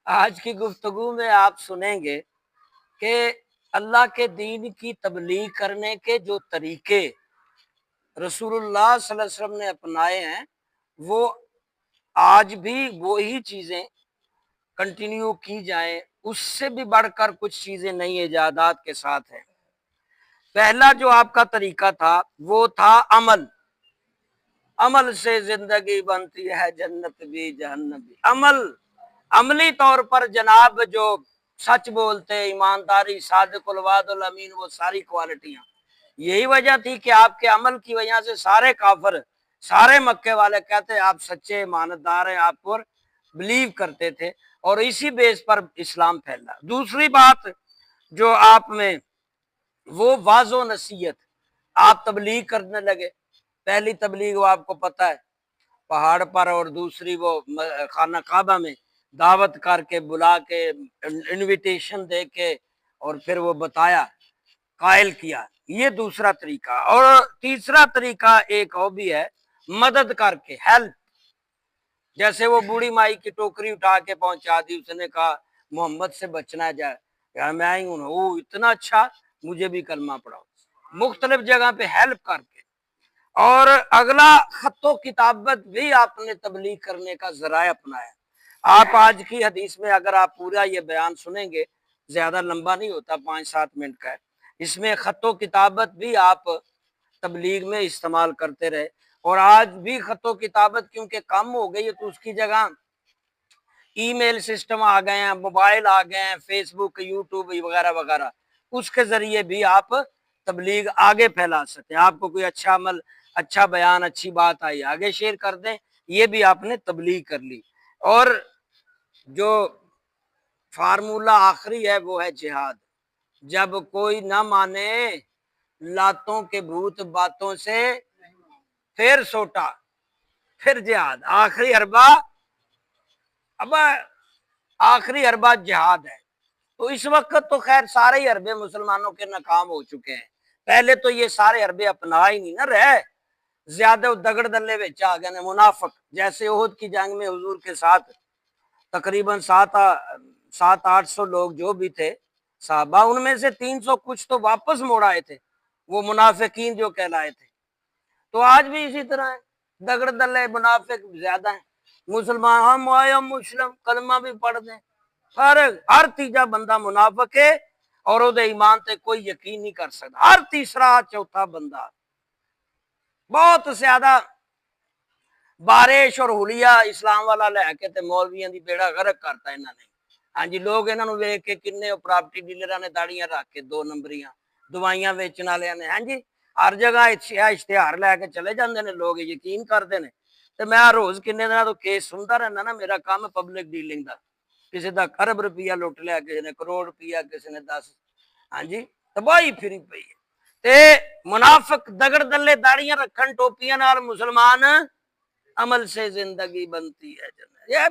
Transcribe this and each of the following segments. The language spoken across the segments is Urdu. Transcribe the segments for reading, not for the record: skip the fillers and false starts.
آج کی گفتگو میں آپ سنیں گے کہ اللہ کے دین کی تبلیغ کرنے کے جو طریقے رسول اللہ صلی اللہ علیہ وسلم نے اپنائے ہیں وہ آج بھی وہی چیزیں کنٹینیو کی جائیں، اس سے بھی بڑھ کر کچھ چیزیں نئی ایجادات کے ساتھ ہیں۔ پہلا جو آپ کا طریقہ تھا وہ تھا عمل سے زندگی بنتی ہے جنت بھی جہنم بھی۔ عملی طور پر جناب جو سچ بولتے، ایمانداری، صادق الوعد الامین، وہ ساری کوالٹیاں، یہی وجہ تھی کہ آپ کے عمل کی وجہ سے سارے کافر، سارے مکے والے کہتے آپ سچے ایماندار ہیں، آپ پر بلیو کرتے تھے، اور اسی بیس پر اسلام پھیلا۔ دوسری بات جو آپ میں وہ واضح و نصیحت، آپ تبلیغ کرنے لگے۔ پہلی تبلیغ وہ آپ کو پتہ ہے پہاڑ پر، اور دوسری وہ خانہ کعبہ میں دعوت کر کے بلا کے انویٹیشن دے کے اور پھر وہ بتایا، قائل کیا۔ یہ دوسرا طریقہ۔ اور تیسرا طریقہ ایک اور بھی ہے، مدد کر کے، ہیلپ۔ جیسے وہ بوڑھی مائی کی ٹوکری اٹھا کے پہنچا دی، اس نے کہا محمد سے بچنا جائے، یار میں ہی ہوں، وہ اتنا اچھا، مجھے بھی کلمہ پڑھاؤ۔ مختلف جگہ پہ ہیلپ کر کے۔ اور اگلا خط و کتابت بھی آپ نے تبلیغ کرنے کا ذرائع اپنایا۔ آپ آج کی حدیث میں اگر آپ پورا یہ بیان سنیں گے، زیادہ لمبا نہیں ہوتا، 5-7 منٹ کا ہے، اس میں خط و کتابت بھی آپ تبلیغ میں استعمال کرتے رہے۔ اور آج بھی خط و کتابت کیونکہ کم ہو گئی ہے تو اس کی جگہ ای میل سسٹم آ گئے ہیں، موبائل آ گئے ہیں، فیس بک، یوٹیوب وغیرہ وغیرہ، اس کے ذریعے بھی آپ تبلیغ آگے پھیلا سکتے ہیں۔ آپ کو کوئی اچھا عمل، اچھا بیان، اچھی بات آئی، آگے شیئر کر دیں، یہ بھی آپ نے تبلیغ کر لی۔ اور جو فارمولہ آخری ہے وہ ہے جہاد۔ جب کوئی نہ مانے لاتوں کے بھوت باتوں سے پھر سوٹا، پھر جہاد۔ آخری حربہ جہاد ہے۔ تو اس وقت تو خیر سارے ہی حربے مسلمانوں کے ناکام ہو چکے ہیں، پہلے تو یہ سارے حربے اپنا ہی نہیں نہ رہے، زیادہ دگڑ دلے وچ آ گئے منافق۔ جیسے احد کی جنگ میں حضور کے ساتھ تقریباً 700-800 لوگ جو بھی تھے صحابہ، ان میں سے 300 کچھ تو واپس موڑ آئے تھے، وہ منافقین جو کہلائے تھے۔ تو آج بھی اسی طرح ہے، دگڑ دلے منافق زیادہ ہیں۔ مسلمان ہم آئے، ہم مسلم، کلمہ بھی پڑھ دیں، ہر تیجا بندہ منافق ہے، اور وہ ایمان تے کوئی یقین نہیں کر سکتا۔ ہر تیسرا چوتھا بندہ بہت زیادہ بارش اور حلیہ اسلام والا لے کے تے مولویاں دی بیڑا غرق کرتا انہاں نے۔ ہاں جی، لوگ انہاں نوں ویکھ کے کنے پراپرٹی ڈیلراں نے داڑیاں رکھ کے 2 نمبریاں، دوائیاں ویچن والے نے، ہاں جی، ہر جگہ اشتہار لے کے چلے جاندے نے، لوگ یقین کردے نے۔ تے میں روز کنے دنوں تو کیس سندا رہنا نا، میرا کام ہے پبلک ڈیلنگ دا، کسی دا ارب روپیہ لٹ لیا، کسی نے کروڑ روپیہ، کسی نے 10، ہاں جی، تباہی پھری پئی ہے۔ تے منافق دگڑ دلے داڑیاں رکھن ٹوپیاں نال مسلمان عمل سے زندگی بنتی ہے جنت، یہ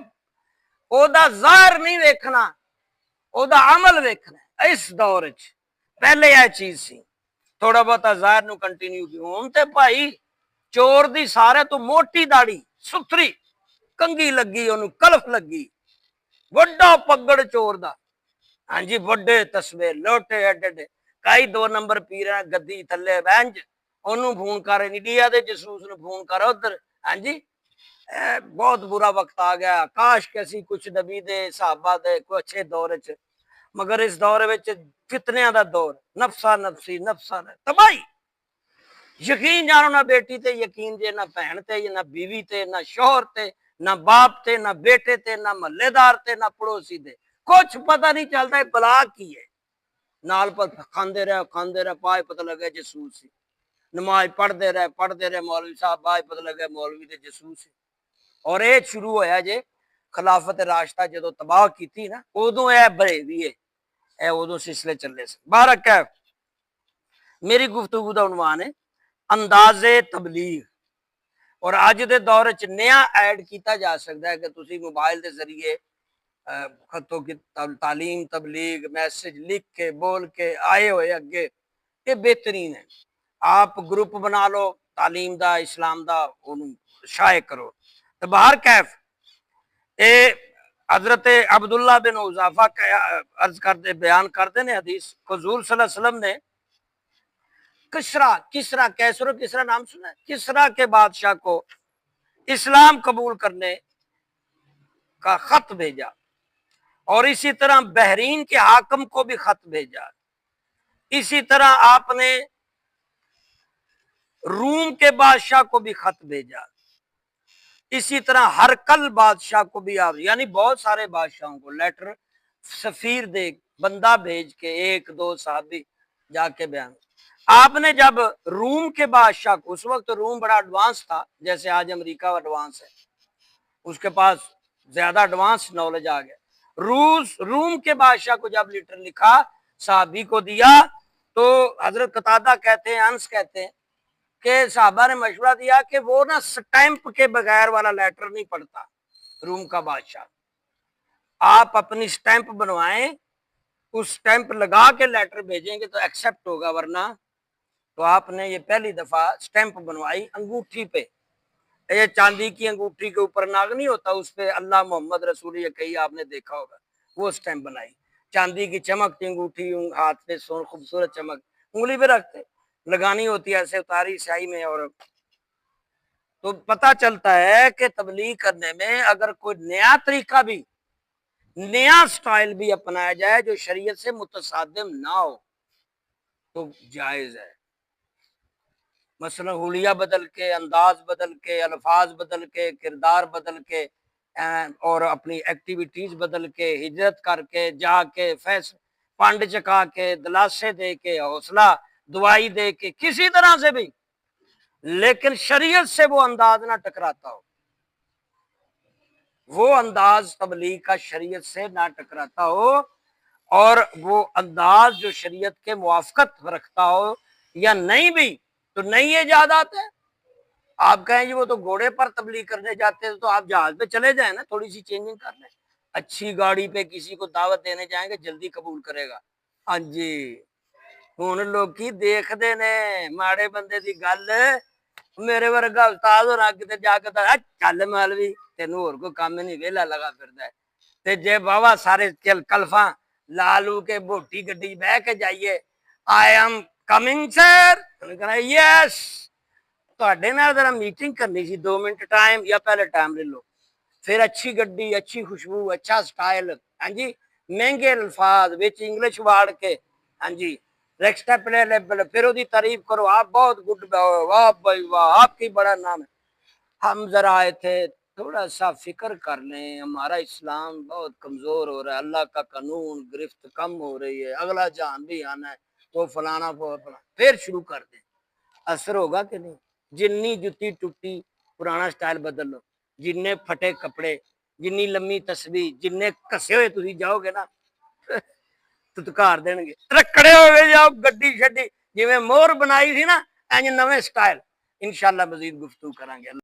او دا ظاہر نہیں ویکھنا، او دا عمل ویکھنا ہے۔ اس دور وچ پہلے یہ چیز سی، تھوڑا بہت ظاہر نو کنٹینیو کیوں، ہن تے بھائی چور دی سارے تو موٹی داڑھی، ستھری کنگھی لگی، اونوں کلف لگی، وڈا پگڑ چور دا، ہاں جی، وڈے تسبے لوٹے ایڈے، کئی 2 نمبر پیراں گدی تھلے بینج، اونوں فون کر، انڈیا دے جاسوس نوں فون کر ادھر، ہاں جی، بہت برا وقت آ گیا۔ کاش کیسی کچھ نبی دے صحابہ دے کوئی اچھے دور وچ، مگر اس دور وچ فتنیاں دا دور، نفسا نفسی، نفسا تباہی، یقین جانو نہ بیٹی تے یقین جے، نہ بہن تے، نہ بیوی تے، نہ شوہر تے، نہ باپ تے، نہ بیٹے تے، نہ محلے دار تے، نہ پڑوسی دے، کچھ پتہ نہیں چلتا ہے بلا کی ہے۔ نال پر کھاندے رہے، پائے پتہ لگے جاسوس سی، نماز پڑھتے رہے مولوی صاحب، پائے پتہ لگے مولوی دے جاسوس سی۔ اور یہ شروع ہویا جے خلافت راشدہ جدو تباہ کی تھی نا، ادو یہ بریوی ہے، اے ادو سلسلے چلے سے۔ بارک ہے، میری گفتگو دا عنوان ہے انداز تبلیغ۔ اور اج دے دور وچ نیا ایڈ کیتا جا سکتا ہے کہ تسی موبائل دے ذریعے خطوں کی تعلیم، تبلیغ، میسج لکھ کے، بول کے آئے ہوئے اگے، یہ بہترین ہے۔ آپ گروپ بنا لو تعلیم دا، اسلام دا، انہوں شائع کرو۔ تو باہر کیف حضرت عبداللہ بن حذافہ عرض کرتے بیان کرتے ہیں حدیث کو، حضور صلی اللہ علیہ وسلم نے کسرا کیسر و کسرا نام سنا ہے؟ کسرا کے بادشاہ کو اسلام قبول کرنے کا خط بھیجا، اور اسی طرح بحرین کے حاکم کو بھی خط بھیجا، اسی طرح آپ نے روم کے بادشاہ کو بھی خط بھیجا، اسی طرح ہرکل بادشاہ کو بھی آپ، یعنی بہت سارے بادشاہوں کو لیٹر، سفیر دے بندہ بھیج کے، ایک دو صحابی جا کے بیان۔ آپ نے جب روم کے بادشاہ کو، اس وقت روم بڑا ایڈوانس تھا، جیسے آج امریکہ ایڈوانس ہے، اس کے پاس زیادہ ایڈوانس نالج آ گیا، روم کے بادشاہ کو جب لیٹر لکھا، صحابی کو دیا، تو حضرت قتادہ کہتے ہیں، انس کہتے ہیں کہ صحابہ نے مشورہ دیا کہ وہ نا سٹیمپ کے بغیر والا لیٹر نہیں پڑھتا روم کا بادشاہ، آپ اپنی سٹیمپ بنوائیں، اس سٹیمپ لگا کے لیٹر بھیجیں گے تو ایکسپٹ ہوگا، ورنہ تو آپ نے یہ پہلی دفعہ سٹیمپ بنوائی انگوٹھی پہ، یہ چاندی کی انگوٹھی کے اوپر ناگ نہیں ہوتا، اس پہ اللہ محمد رسول یہ کہی آپ نے دیکھا ہوگا، وہ سٹیمپ بنائی، چاندی کی چمکتی انگوٹھی، ہاتھ پہ خوبصورت چمک، انگلی پہ رکھتے، لگانی ہوتی ہے ایسے اتاری سیاہی میں، اور تو پتہ چلتا ہے کہ تبلیغ کرنے میں اگر کوئی نیا طریقہ بھی، نیا سٹائل بھی اپنایا جائے جو شریعت سے متصادم نہ ہو تو جائز ہے، مثلا حلیہ بدل کے، انداز بدل کے، الفاظ بدل کے، کردار بدل کے، اور اپنی ایکٹیویٹیز بدل کے، ہجرت کر کے، جا کے، پانڈ چکا کے، دلاسے دے کے، حوصلہ دعائی دے کے، کسی طرح سے بھی، لیکن شریعت سے وہ انداز نہ ٹکراتا ہو، وہ انداز تبلیغ کا شریعت سے نہ ٹکراتا ہو، اور وہ انداز جو شریعت کے موافقت رکھتا ہو، یا نہیں بھی تو نہیں ایجادات ہے۔ آپ کہیں جی وہ تو گھوڑے پر تبلیغ کرنے جاتے ہیں، تو آپ جہاز پہ چلے جائیں نا، تھوڑی سی چینجنگ کر لیں، اچھی گاڑی پہ کسی کو دعوت دینے جائیں گے جلدی قبول کرے گا، ہاں جی ہن لوکی دیکھتے نے ماڑے بندے دی گل، میرے ورگا استاد ہونا کتے جا کے چل مولوی تینوں اور کوئی کام نہیں، ویلا لگا پھردا ہے، تے جے بابا سارے کلفاں لالو کے بوٹی گڈی بہ کے جائیے، آئی ایم کمنگ سر، کہنا یس، تواڈے نال ذرا میٹنگ کرنی سی 2 منٹ ٹائم، یا پہلے ٹائم لے لو، پھر اچھی گڈی، اچھی خوشبو، اچھا سٹائل، ہاں جی مہنگے الفاظ وچ انگلش واڑ کے، ہاں جی ریکسٹا پلے لیبل، پھر وہ تعریف کرو، آپ بہت گڈ، واہ بھائی واہ آپ کی بڑا نام ہے، ہم ذرا آئے تھے تھوڑا سا فکر کر لیں، ہمارا اسلام بہت کمزور ہو رہا ہے، اللہ کا قانون گرفت کم ہو رہی ہے، اگلا جہان بھی آنا ہے، وہ فلانا پھر شروع کر دیں، اثر ہوگا کہ نہیں؟ جنی جتی ٹوٹی پرانا سٹائل بدل لو، جننے پھٹے کپڑے، جنی لمبی تسبیح، جننے کسے ہوئے تسی جاؤ گے نا تتکار دین گے، رکھڑے ہوئے جاؤ گڈی شڈی جویں مور بنائی تھی نا، انج نویں سٹائل، انشاءاللہ مزید گفتگو کریں گے۔